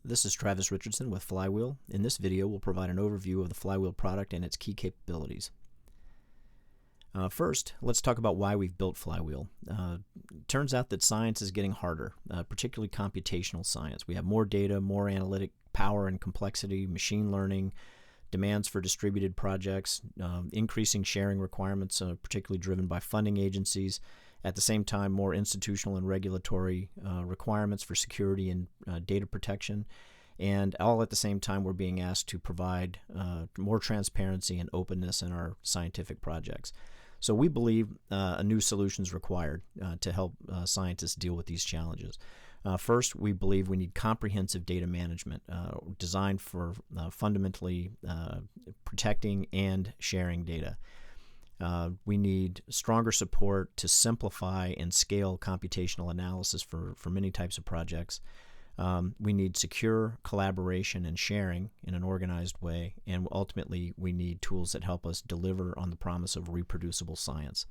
This is Travis Richardson with Flywheel. In this video, we'll provide an overview of the Flywheel product and its key capabilities. First, let's talk about why we've built Flywheel. Turns out that science is getting harder, particularly computational science. We have more data, more analytic power and complexity, machine learning, demands for distributed projects, increasing sharing requirements, particularly driven by funding agencies. At the same time, more institutional and regulatory requirements for security and data protection. And all at the same time, we're being asked to provide more transparency and openness in our scientific projects. So we believe a new solution is required to help scientists deal with these challenges. First, we believe we need comprehensive data management designed for fundamentally protecting and sharing data. We need stronger support to simplify and scale computational analysis for many types of projects. We need secure collaboration and sharing in an organized way, and ultimately we need tools that help us deliver on the promise of reproducible science.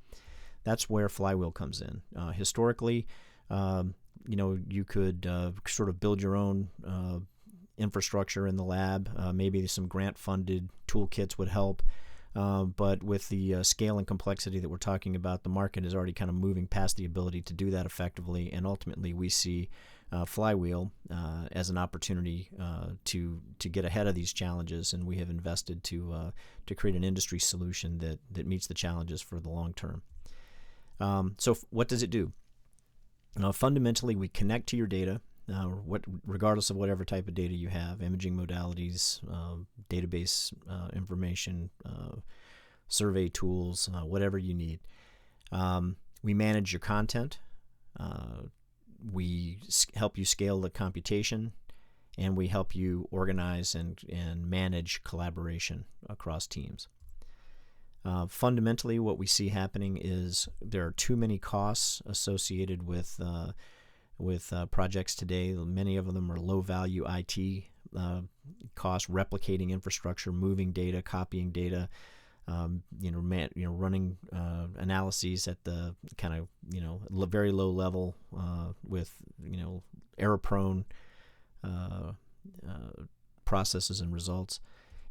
That's where Flywheel comes in. Historically, you could sort of build your own infrastructure in the lab. Maybe some grant-funded toolkits would help. But with the scale and complexity that we're talking about, the market is already kind of moving past the ability to do that effectively, and ultimately we see Flywheel as an opportunity to get ahead of these challenges, and we have invested to create an industry solution that meets the challenges for the long term. So what does it do? Fundamentally, we connect to your data. Regardless of whatever type of data you have, imaging modalities, database information, survey tools, whatever you need. We manage your content. We help you scale the computation, and we help you organize and manage collaboration across teams. Fundamentally, what we see happening is there are too many costs associated with projects today. Many of them are low-value IT costs, replicating infrastructure, moving data, copying data, running analyses at the kind of very low level with error-prone processes and results.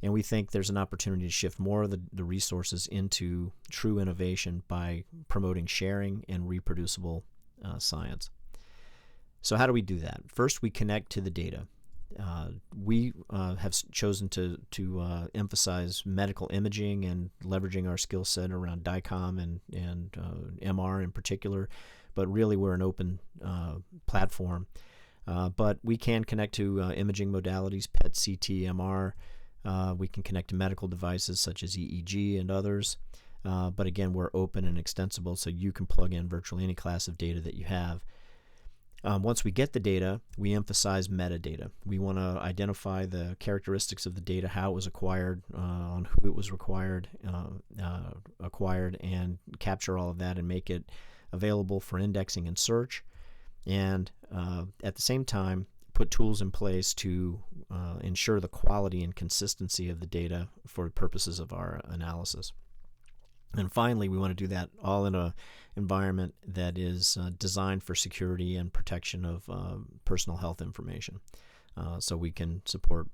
And we think there's an opportunity to shift more of the resources into true innovation by promoting sharing and reproducible science. So how do we do that? First, we connect to the data. We have chosen to emphasize medical imaging and leveraging our skill set around DICOM and MR in particular, but really we're an open platform. But we can connect to imaging modalities, PET, CT, MR. We can connect to medical devices such as EEG and others. But again, we're open and extensible, so you can plug in virtually any class of data that you have. Once we get the data, we emphasize metadata. We want to identify the characteristics of the data, how it was acquired, on who it was acquired, and capture all of that and make it available for indexing and search. And at the same time, put tools in place to ensure the quality and consistency of the data for purposes of our analysis. And finally, we want to do that all in an environment that is designed for security and protection of personal health information. So we can support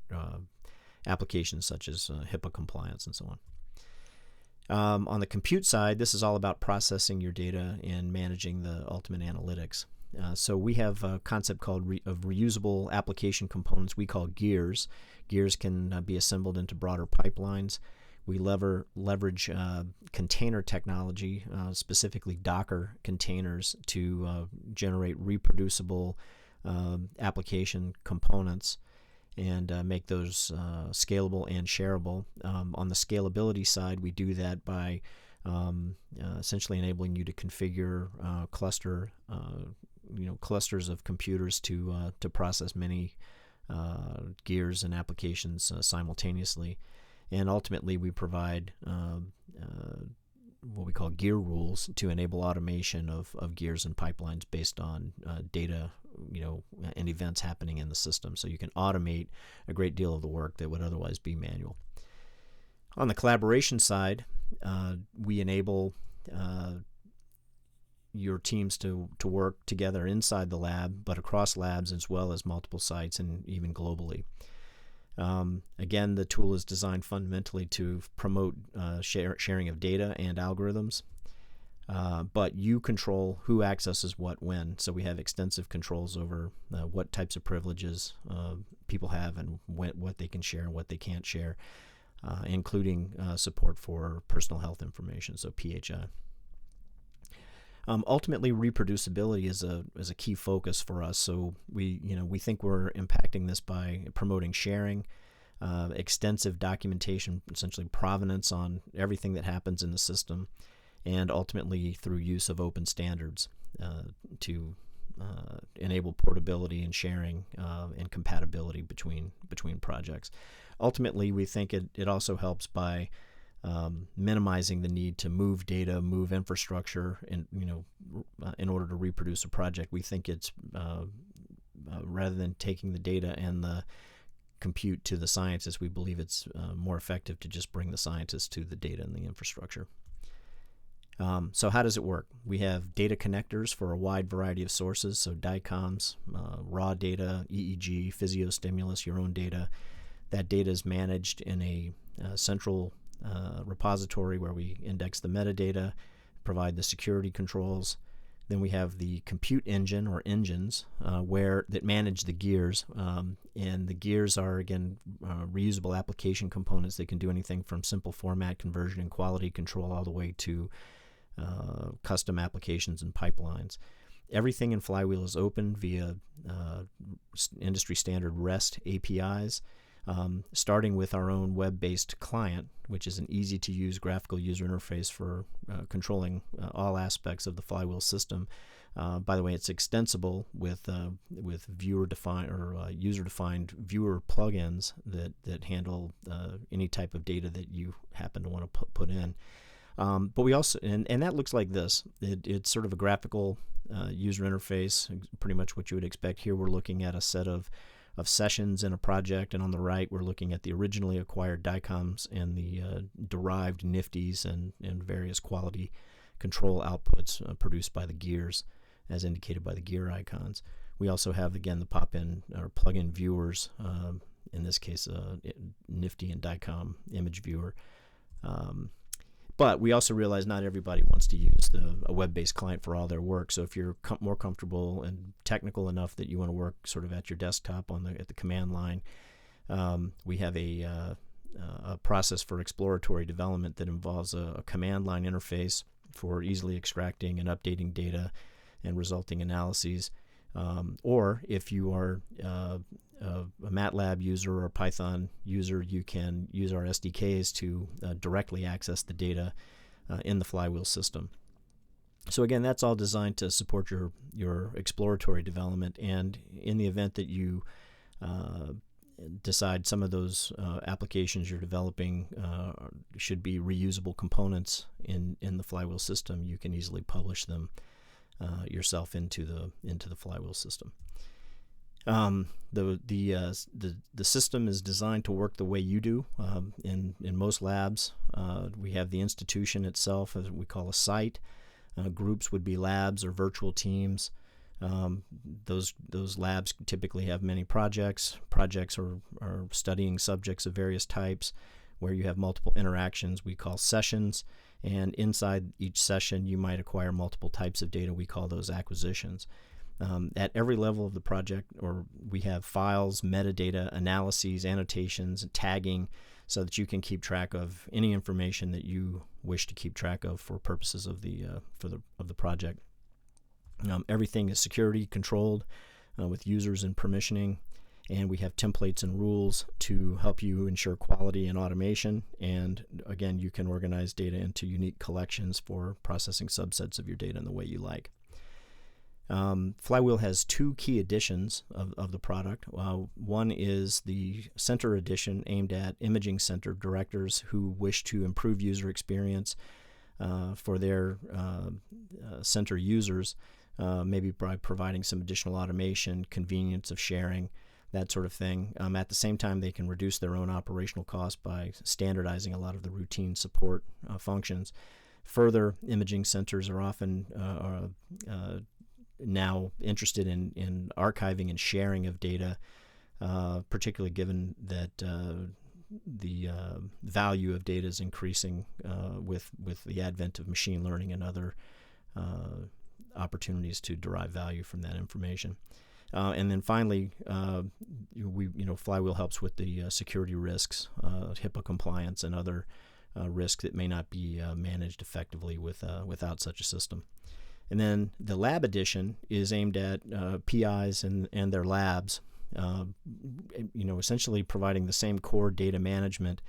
applications such as HIPAA compliance and so on. On the compute side, this is all about processing your data and managing the ultimate analytics. So we have a concept called of reusable application components we call gears. Gears can be assembled into broader pipelines. We leverage container technology, specifically Docker containers, to generate reproducible application components and make those scalable and shareable. On the scalability side, we do that by essentially enabling you to configure clusters of computers to process many gears and applications simultaneously. And ultimately, we provide what we call gear rules to enable automation of gears and pipelines based on data, and events happening in the system. So you can automate a great deal of the work that would otherwise be manual. On the collaboration side, we enable your teams to work together inside the lab, but across labs as well as multiple sites and even globally. Again, the tool is designed fundamentally to promote sharing of data and algorithms, but you control who accesses what when. So we have extensive controls over what types of privileges people have and what they can share and what they can't share, including support for personal health information, so PHI. Ultimately, reproducibility is a key focus for us. So we think we're impacting this by promoting sharing, extensive documentation, essentially provenance on everything that happens in the system, and ultimately through use of open standards to enable portability and sharing and compatibility between projects. Ultimately, we think it also helps by minimizing the need to move data, move infrastructure, and in order to reproduce a project. We think it's rather than taking the data and the compute to the scientists, we believe it's more effective to just bring the scientists to the data and the infrastructure. So how does it work? We have data connectors for a wide variety of sources, so DICOMs, raw data, EEG, physiostimulus, your own data. That data is managed in a central repository where we index the metadata, provide the security controls. Then we have the compute engine or engines that manage the gears, and the gears are again reusable application components. They can do anything from simple format conversion and quality control all the way to custom applications and pipelines. Everything in Flywheel is open via industry standard REST APIs. Starting with our own web-based client, which is an easy-to-use graphical user interface for controlling all aspects of the Flywheel system. By the way, it's extensible with viewer-defined or user-defined viewer plugins that handle any type of data that you happen to want to put in. But we also, and that looks like this. It's sort of a graphical user interface, pretty much what you would expect. Here we're looking at a set of sessions in a project, and on the right we're looking at the originally acquired DICOMs and the derived NIFTIs and various quality control outputs produced by the gears, as indicated by the gear icons. We also have, again, the pop-in or plug-in viewers, in this case NIFTI and DICOM image viewer. But we also realize not everybody wants to use a web-based client for all their work. So if you're more comfortable and technical enough that you want to work sort of at your desktop at the command line, we have a process for exploratory development that involves a command line interface for easily extracting and updating data and resulting analyses. Or if you are a MATLAB user or a Python user, you can use our SDKs to directly access the data in the Flywheel system. So again, that's all designed to support your exploratory development, and in the event that you decide some of those applications you're developing should be reusable components in the Flywheel system, you can easily publish them yourself into the Flywheel system. The system is designed to work the way you do. In most labs, we have the institution itself, as we call a site. Groups would be labs or virtual teams. Those labs typically have many projects. Projects are studying subjects of various types, where you have multiple interactions we call sessions. And inside each session, you might acquire multiple types of data. We call those acquisitions. At every level of the project, we have files, metadata, analyses, annotations, and tagging, so that you can keep track of any information that you wish to keep track of for purposes of the project. Everything is security controlled with users and permissioning, and we have templates and rules to help you ensure quality and automation. And again, you can organize data into unique collections for processing subsets of your data in the way you like. Flywheel has two key editions of the product. One is the Center Edition, aimed at imaging center directors who wish to improve user experience for their center users, maybe by providing some additional automation, convenience of sharing, that sort of thing. At the same time, they can reduce their own operational costs by standardizing a lot of the routine support functions. Further, imaging centers are often now interested in archiving and sharing of data, particularly given that the value of data is increasing with the advent of machine learning and other opportunities to derive value from that information. And then finally, Flywheel helps with the security risks, HIPAA compliance, and other risks that may not be managed effectively without such a system. And then the lab edition is aimed at PIs and their labs, essentially providing the same core data management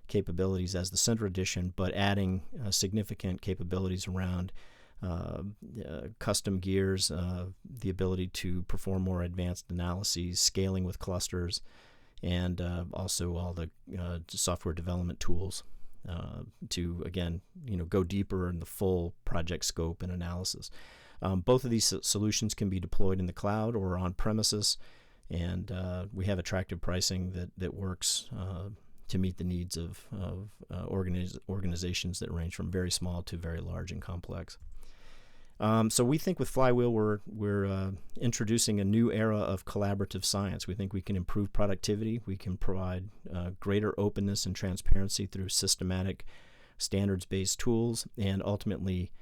capabilities as the center edition, but adding significant capabilities around custom gears, the ability to perform more advanced analyses, scaling with clusters, and also all the software development tools to, again, go deeper in the full project scope and analysis. Both of these solutions can be deployed in the cloud or on premises, and we have attractive pricing that works to meet the needs of organizations that range from very small to very large and complex. So we think with Flywheel we're introducing a new era of collaborative science. We think we can improve productivity. We can provide greater openness and transparency through systematic, standards-based tools, and ultimately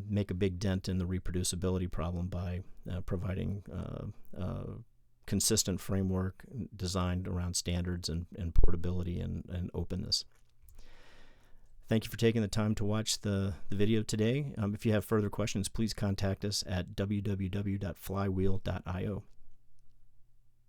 make a big dent in the reproducibility problem by providing consistent framework designed around standards and portability and openness. Thank you for taking the time to watch the video today. If you have further questions, please contact us at www.flywheel.io.